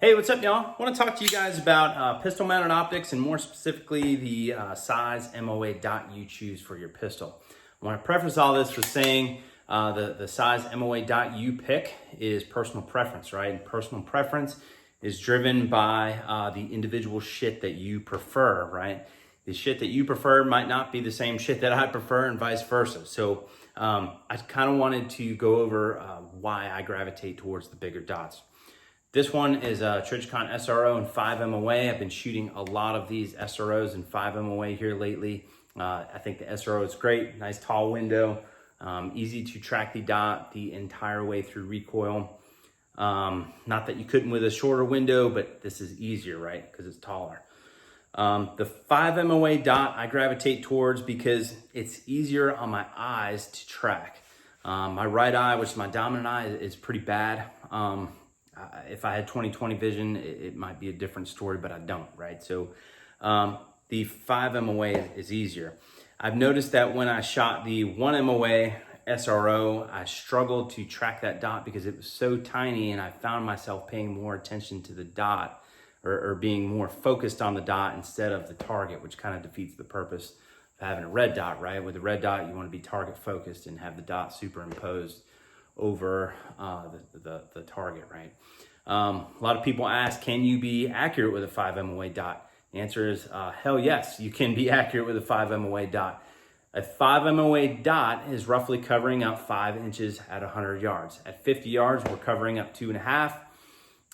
Hey, what's up, y'all? I want to talk to you guys about pistol mounted optics and more specifically the size MOA dot you choose for your pistol. I want to preface all this with saying the size MOA dot you pick is personal preference, right? And personal preference is driven by the individual shit that you prefer, right? The shit that you prefer might not be the same shit that I prefer and vice versa. So I kind of wanted to go over why I gravitate towards the bigger dots. This one is a Trijicon SRO and 5 MOA. I've been shooting a lot of these SROs and 5 MOA here lately. I think the SRO is great, nice tall window, easy to track the dot the entire way through recoil. Not that you couldn't with a shorter window, but this is easier, right? Because it's taller. The 5 MOA dot I gravitate towards because it's easier on my eyes to track. My right eye, which is my dominant eye, is pretty bad. If I had 20/20 vision, it might be a different story, but I don't, right? So the 5 MOA is easier. I've noticed that when I shot the 1 MOA SRO, I struggled to track that dot because it was so tiny, and I found myself paying more attention to the dot or being more focused on the dot instead of the target, which kind of defeats the purpose of having a red dot, right? With a red dot, you want to be target focused and have the dot superimposed over the target, right? A lot of people ask, can you be accurate with a 5 MOA dot? The answer is hell yes, you can be accurate with a 5 MOA dot. A 5 MOA dot is roughly covering up 5 inches at 100 yards. At 50 yards, we're covering up 2.5.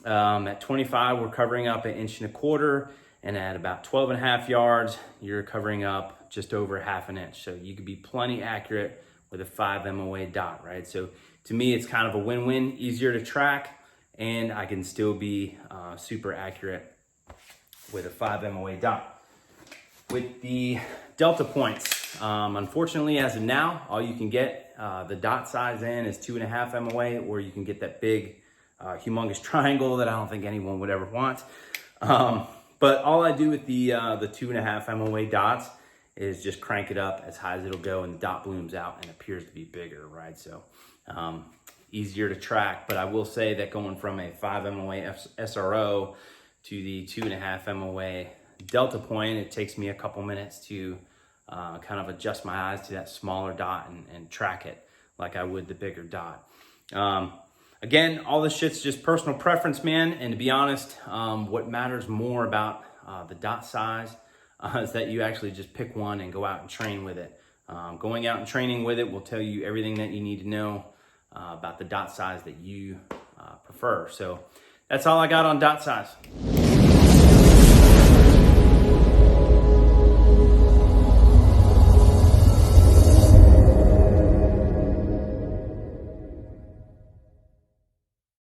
At 25, we're covering up 1.25 inches. And at about 12.5 yards, you're covering up just over 1/2 inch. So you could be plenty accurate with a 5 MOA dot, right? So to me, it's kind of a win-win, easier to track, and I can still be super accurate with a 5 MOA dot. With the delta points, unfortunately, as of now, all you can get the dot size in is 2.5 MOA, or you can get that big, humongous triangle that I don't think anyone would ever want. But all I do with the 2.5 MOA dots is just crank it up as high as it'll go, and the dot blooms out and appears to be bigger, right? So easier to track, but I will say that going from a 5 MOA SRO to the 2.5 MOA delta point, it takes me a couple minutes to kind of adjust my eyes to that smaller dot and track it like I would the bigger dot. Again, all this shit's just personal preference, man. And to be honest, what matters more about the dot size is that you actually just pick one and go out and train with it. Going out and training with it will tell you everything that you need to know about the dot size that you prefer. So that's all I got on dot size.